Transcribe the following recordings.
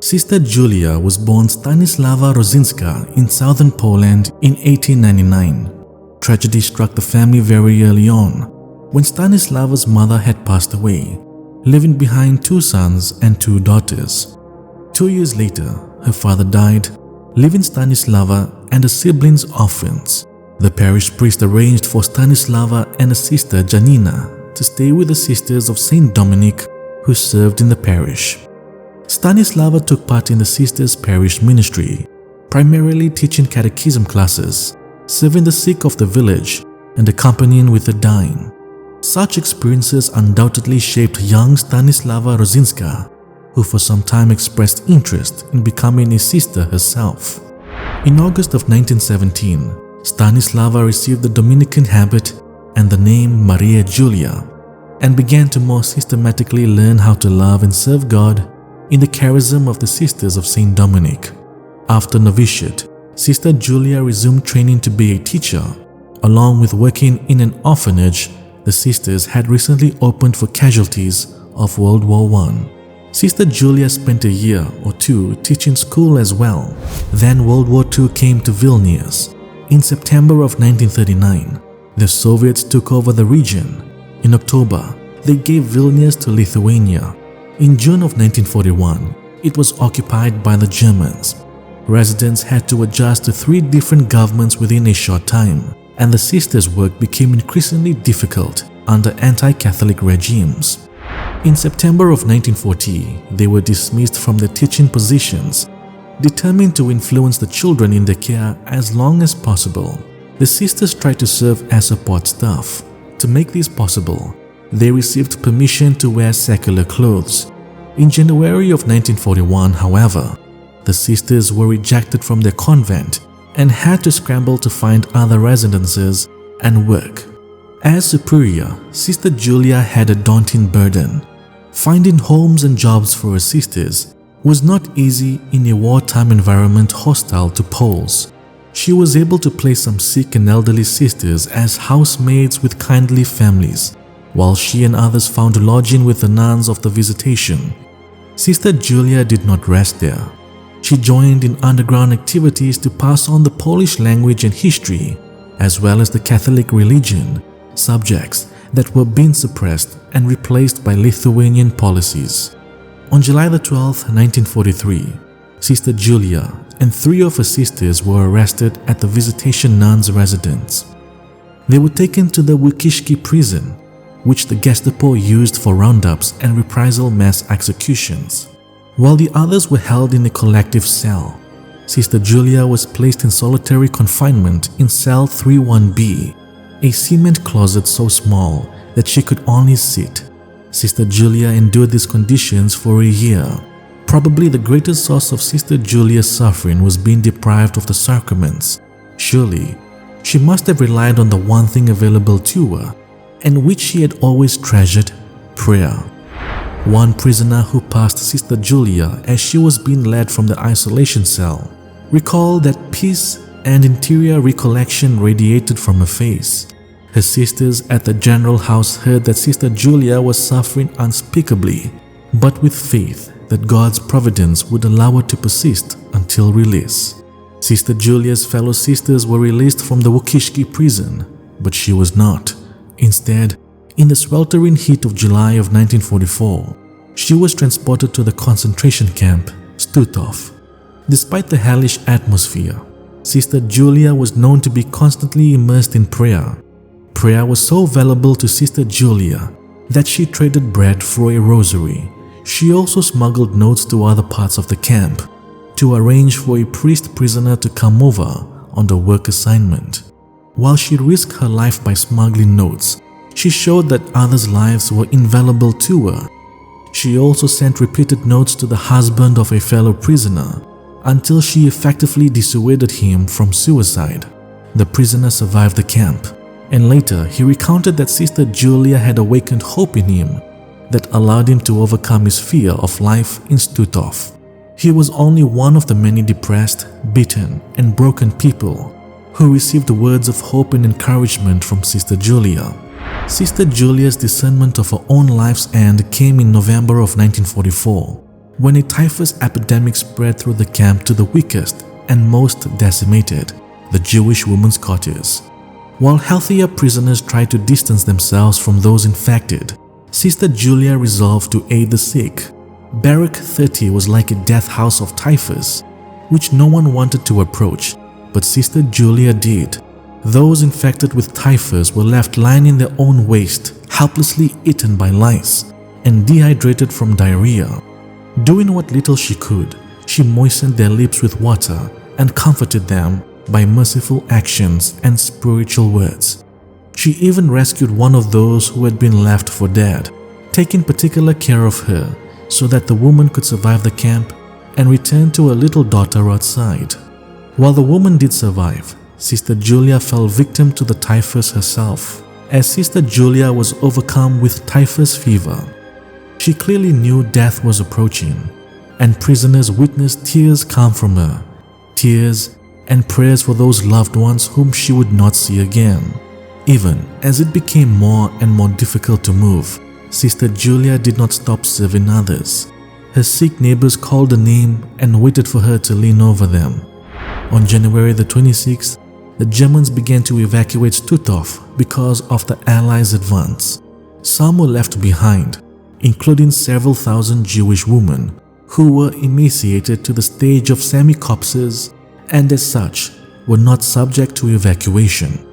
Sister Julia was born Stanislawa Rodzinska in southern Poland in 1899. Tragedy struck the family very early on, when Stanislawa's mother had passed away, leaving behind 2 sons and 2 daughters. 2 years later, her father died, leaving Stanislawa and her siblings orphans. The parish priest arranged for Stanislawa and her sister Janina to stay with the Sisters of Saint Dominic, who served in the parish. Stanislawa took part in the sisters' parish ministry, primarily teaching catechism classes, serving the sick of the village, and accompanying with the dying. Such experiences undoubtedly shaped young Stanislawa Rodzinska, who for some time expressed interest in becoming a sister herself. In August of 1917, Stanislawa received the Dominican habit and the name Maria Julia, and began to more systematically learn how to love and serve God in the charism of the Sisters of Saint Dominic. After novitiate, Sister Julia resumed training to be a teacher. Along with working in an orphanage, the sisters had recently opened for casualties of World War I. Sister Julia spent a year or 2 teaching school as well. Then World War II came to Vilnius. In September of 1939, the Soviets took over the region. In October, they gave Vilnius to Lithuania. In June of 1941, it was occupied by the Germans. Residents had to adjust to 3 different governments within a short time, and the sisters' work became increasingly difficult under anti-Catholic regimes. In September of 1940, they were dismissed from their teaching positions, determined to influence the children in their care as long as possible. The sisters tried to serve as support staff. To make this possible, they received permission to wear secular clothes. In January of 1941, however, the sisters were rejected from their convent and had to scramble to find other residences and work. As superior, Sister Julia had a daunting burden. Finding homes and jobs for her sisters was not easy in a wartime environment hostile to Poles. She was able to place some sick and elderly sisters as housemaids with kindly families, while she and others found lodging with the nuns of the Visitation. Sister Julia did not rest there. She joined in underground activities to pass on the Polish language and history, as well as the Catholic religion, subjects that were being suppressed and replaced by Lithuanian policies. On July 12, 1943, Sister Julia and 3 of her sisters were arrested at the Visitation nuns' residence. They were taken to the Lukiszki prison, which the Gestapo used for roundups and reprisal mass executions. While the others were held in a collective cell, Sister Julia was placed in solitary confinement in cell 31B, a cement closet so small that she could only sit. Sister Julia endured these conditions for a year. Probably the greatest source of Sister Julia's suffering was being deprived of the sacraments. Surely, she must have relied on the one thing available to her, and which she had always treasured: prayer. One prisoner who passed Sister Julia as she was being led from the isolation cell recalled that peace and interior recollection radiated from her face. Her sisters at the general house heard that Sister Julia was suffering unspeakably, but with faith that God's providence would allow her to persist until release. Sister Julia's fellow sisters were released from the Lukiszki prison, but she was not. Instead, in the sweltering heat of July of 1944, she was transported to the concentration camp, Stutthof. Despite the hellish atmosphere, Sister Julia was known to be constantly immersed in prayer. Prayer was so valuable to Sister Julia that she traded bread for a rosary. She also smuggled notes to other parts of the camp to arrange for a priest-prisoner to come over on the work assignment. While she risked her life by smuggling notes, she showed that others' lives were invaluable to her. She also sent repeated notes to the husband of a fellow prisoner until she effectively dissuaded him from suicide. The prisoner survived the camp, and later he recounted that Sister Julia had awakened hope in him that allowed him to overcome his fear of life in Stutthof. He was only one of the many depressed, beaten, and broken people who received words of hope and encouragement from Sister Julia. Sister Julia's discernment of her own life's end came in November of 1944. when a typhus epidemic spread through the camp to the weakest and most decimated, the Jewish women's quarters. While healthier prisoners tried to distance themselves from those infected, Sister Julia resolved to aid the sick. Barrack 30 was like a death house of typhus, which no one wanted to approach, but Sister Julia did. Those infected with typhus were left lying in their own waste, helplessly eaten by lice, and dehydrated from diarrhea. Doing what little she could, she moistened their lips with water and comforted them by merciful actions and spiritual words. She even rescued one of those who had been left for dead, taking particular care of her so that the woman could survive the camp and return to her little daughter outside. While the woman did survive, Sister Julia fell victim to the typhus herself, as Sister Julia was overcome with typhus fever. She clearly knew death was approaching, and prisoners witnessed tears come from her, tears and prayers for those loved ones whom she would not see again. Even as it became more and more difficult to move, Sister Julia did not stop serving others. Her sick neighbors called her name and waited for her to lean over them. On January the 26th, the Germans began to evacuate Stutthof because of the Allies' advance. Some were left behind, including several thousand Jewish women who were emaciated to the stage of semi-corpses and as such were not subject to evacuation.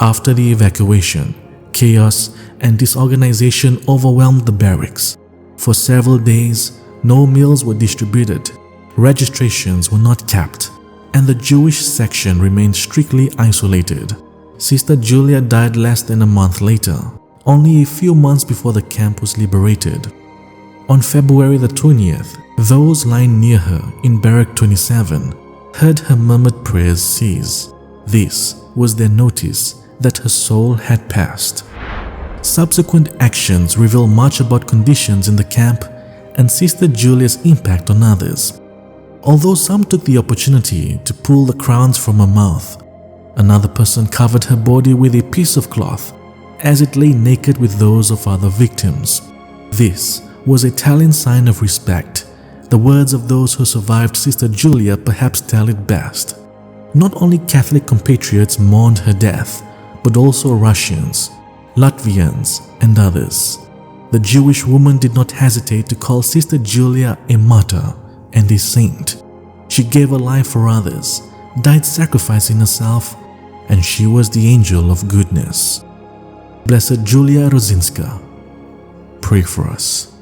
After the evacuation, chaos and disorganization overwhelmed the barracks. For several days, no meals were distributed, registrations were not kept, and the Jewish section remained strictly isolated. Sister Julia died less than a month later, only a few months before the camp was liberated. On February the 20th, those lying near her in Barrack 27 heard her murmured prayers cease. This was their notice that her soul had passed. Subsequent actions reveal much about conditions in the camp and Sister Julia's impact on others. Although some took the opportunity to pull the crowns from her mouth, another person covered her body with a piece of cloth as it lay naked with those of other victims. This was a telling sign of respect. The words of those who survived Sister Julia perhaps tell it best. Not only Catholic compatriots mourned her death, but also Russians, Latvians, and others. The Jewish woman did not hesitate to call Sister Julia a martyr and a saint. She gave her life for others, died sacrificing herself, and she was the angel of goodness. Blessed Julia Rodzinska, pray for us.